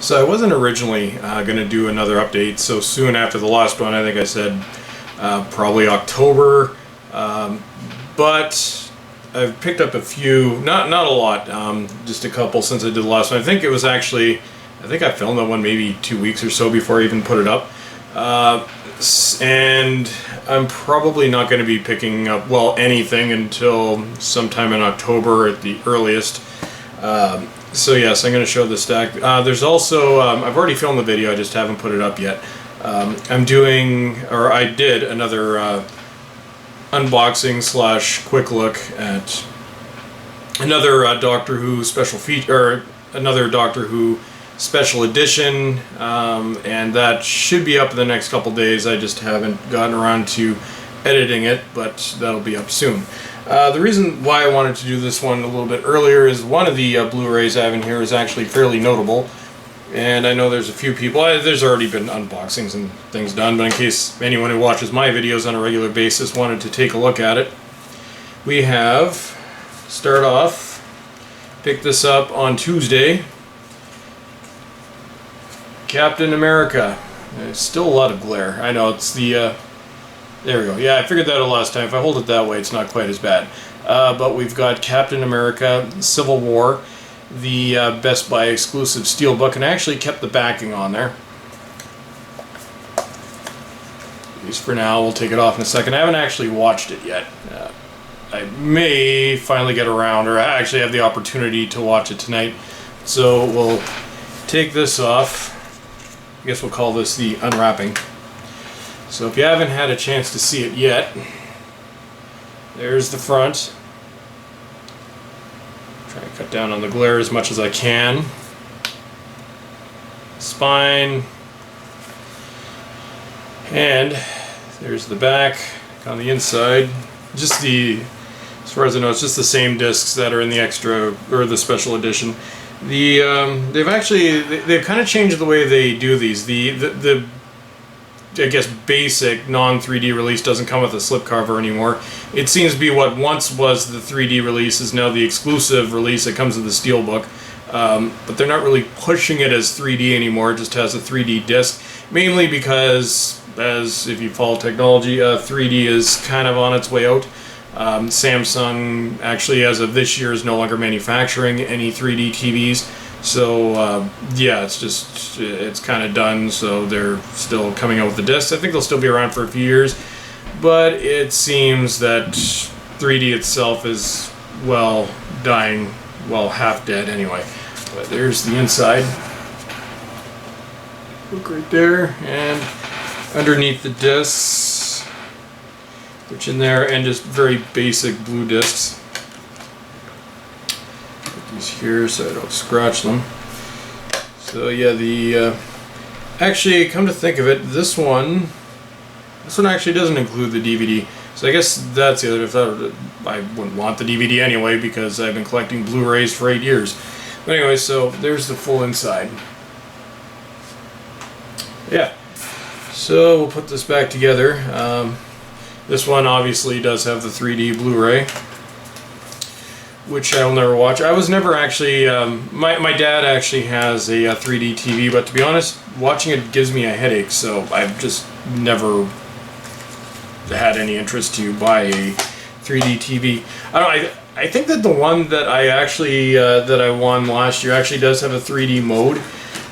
So I wasn't originally going to do another update so soon after the last one. I think I said probably October, but I've picked up a few, not a lot, just a couple since I did the last one. I think it was actually, I think I filmed that one maybe 2 weeks or so before I even put it up. And I'm probably not going to be picking up, well, anything until sometime in October at the earliest. So yes, I'm going to show the stack. There's also, I've already filmed the video, I just haven't put it up yet. I'm doing, or I did another unboxing slash quick look at another Doctor Who special feature, or another Doctor Who special edition, and that should be up in the next couple days. I just haven't gotten around to editing it, but that'll be up soon. The reason why I wanted to do this one a little bit earlier is one of the Blu-rays I have in here is actually fairly notable, and I know there's a few people, there's already been unboxings and things done, but in case anyone who watches my videos on a regular basis wanted to take a look at it, we have, start off, picked this up on Tuesday, Captain America. There's still a lot of glare. I know, it's the, there we go. Yeah, I figured that out last time. If I hold it that way, it's not quite as bad. But we've got Captain America, Civil War, the Best Buy exclusive Steelbook, and I actually kept the backing on there. At least for now, we'll take it off in a second. I haven't actually watched it yet. I may finally get around, or I actually have the opportunity to watch it tonight. So we'll take this off. I guess we'll call this the unwrapping. So if you haven't had a chance to see it yet, there's the front. Try to cut down on the glare as much as I can. Spine. And there's the back on the inside. Just the, as far as I know, it's just the same discs that are in the extra, or the special edition. They've kind of changed the way they do these. The I guess basic non-3D release doesn't come with a slipcover anymore. It seems to be what once was the 3D release is now the exclusive release that comes with the Steelbook. But they're not really pushing it as 3D anymore. It just has a 3D disc, mainly because, as if you follow technology, 3D is kind of on its way out. Samsung actually, as of this year, is no longer manufacturing any 3D TVs. So yeah, it's kind of done, so they're still coming out with the discs. I think they'll still be around for a few years, but it seems that 3D itself is, well, dying, well, half dead anyway. But there's the inside. Look right there, and underneath the discs, which in there, and just very basic blue discs. These here so I don't scratch them. So yeah, actually, come to think of it, this one actually doesn't include the DVD. So I guess that's the other. I wouldn't want the DVD anyway because I've been collecting Blu-rays for 8 years. But anyway, so there's the full inside. Yeah. So we'll put this back together. This one obviously does have the 3D Blu-ray, which I'll never watch. I was never actually, my dad actually has a 3D TV, but to be honest, watching it gives me a headache, so I've just never had any interest to buy a 3D TV. I think that the one that I actually, that I won last year actually does have a 3D mode.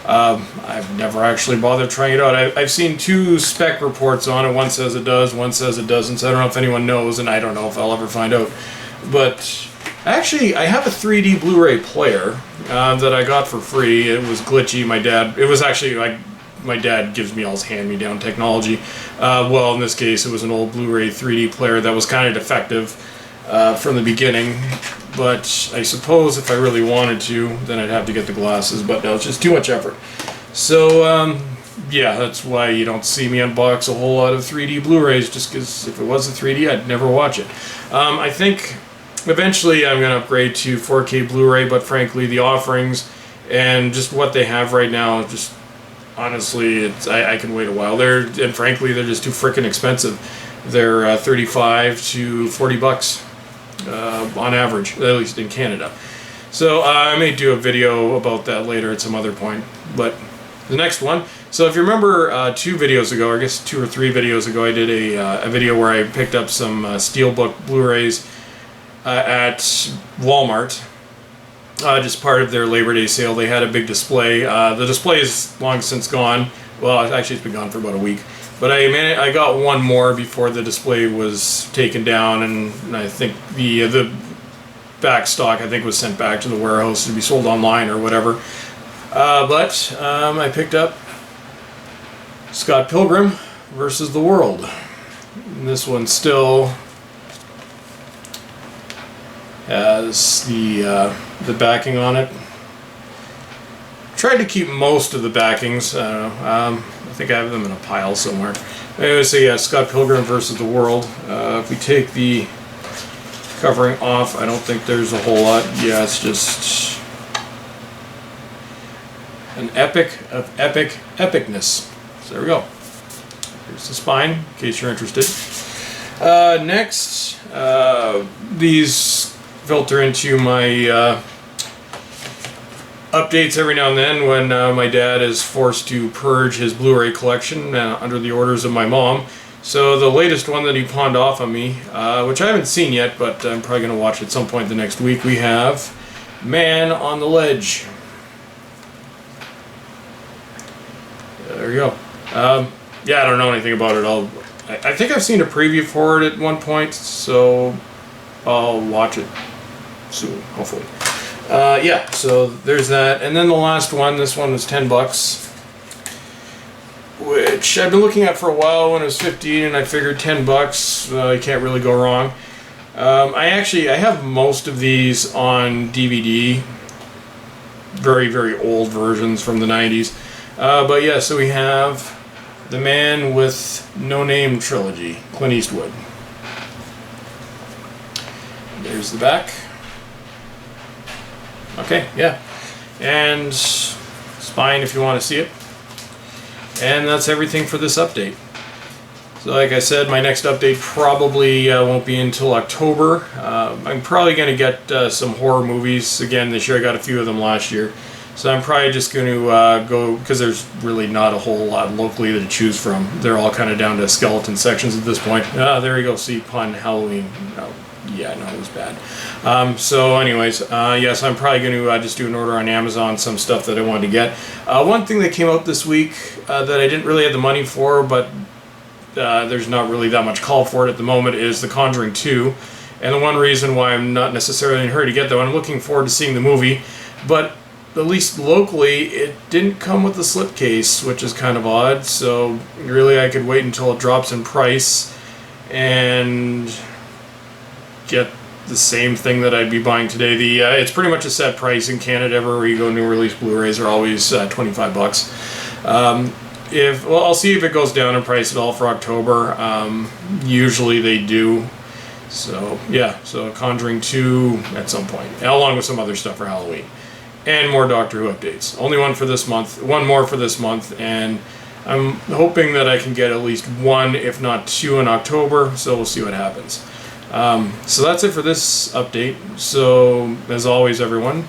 I've never actually bothered trying it out. I've seen two spec reports on it. One says it does, one says it doesn't, so I don't know if anyone knows, and I don't know if I'll ever find out. But actually, I have a 3D Blu-ray player that I got for free. It was glitchy. It was actually like, my dad gives me all his hand-me-down technology. Well, in this case, it was an old Blu-ray 3D player that was kind of defective from the beginning. But I suppose if I really wanted to, then I'd have to get the glasses. But no, it's just too much effort. So, yeah, that's why you don't see me unbox a whole lot of 3D Blu-rays, just because if it was a 3D, I'd never watch it. I think eventually I'm going to upgrade to 4K Blu-ray, but frankly, the offerings and just what they have right now, just honestly, I can wait a while. And frankly, they're just too freaking expensive. They're 35 to 40 bucks on average, at least in Canada. So I may do a video about that later at some other point. But the next one, so if you remember 2 videos ago, or I guess 2 or 3 videos ago, I did a video where I picked up some Steelbook Blu-rays at Walmart. Just part of their Labor Day sale. They had a big display. The display is long since gone. Well, actually it's been gone for about a week. But I got one more before the display was taken down, and I think the back stock I think was sent back to the warehouse to be sold online or whatever. But I picked up Scott Pilgrim versus the World. And this one still has the backing on it. Tried to keep most of the backings. I think I have them in a pile somewhere. Anyway, so yeah, Scott Pilgrim versus the World. If we take the covering off, I don't think there's a whole lot. Yeah, it's just an epic of epicness. So there we go. Here's the spine, in case you're interested. Next, these filter into my updates every now and then when my dad is forced to purge his Blu-ray collection under the orders of my mom. So the latest one that he pawned off on me, which I haven't seen yet, but I'm probably going to watch at some point the next week, we have Man on the Ledge. There you go. Yeah, I don't know anything about it. I think I've seen a preview for it at one point, so I'll watch it soon, hopefully. Yeah, so there's that. And then the last one, this one was $10, which I've been looking at for a while. When it was 15, and I figured $10, you can't really go wrong. I have most of these on DVD, very, very old versions from the 90s. But yeah, so we have The Man with No Name trilogy, Clint Eastwood. There's the back. Okay, yeah. And spine if you want to see it. And that's everything for this update. So like I said, my next update probably won't be until October. I'm probably going to get some horror movies again this year. I got a few of them last year. So I'm probably just going to go, because there's really not a whole lot locally to choose from. They're all kind of down to skeleton sections at this point. There you go, see, pun, Halloween. Oh, yeah, no, it was bad. So anyways, yes, I'm probably going to just do an order on Amazon, some stuff that I wanted to get. One thing that came out this week that I didn't really have the money for, but there's not really that much call for it at the moment, is The Conjuring 2. And the one reason why I'm not necessarily in a hurry to get that, I'm looking forward to seeing the movie, but at least locally, it didn't come with the slipcase, which is kind of odd. So really, I could wait until it drops in price and get the same thing that I'd be buying today. It's pretty much a set price in Canada. Everywhere you go, new release Blu-rays are always $25. Well, I'll see if it goes down in price at all for October. Usually they do. So yeah, so Conjuring 2 at some point, along with some other stuff for Halloween. And more Doctor Who updates. Only one for this month, one more for this month, and I'm hoping that I can get at least one, if not 2 in October, so we'll see what happens. So that's it for this update. So, as always, everyone,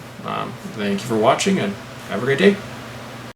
thank you for watching, and have a great day.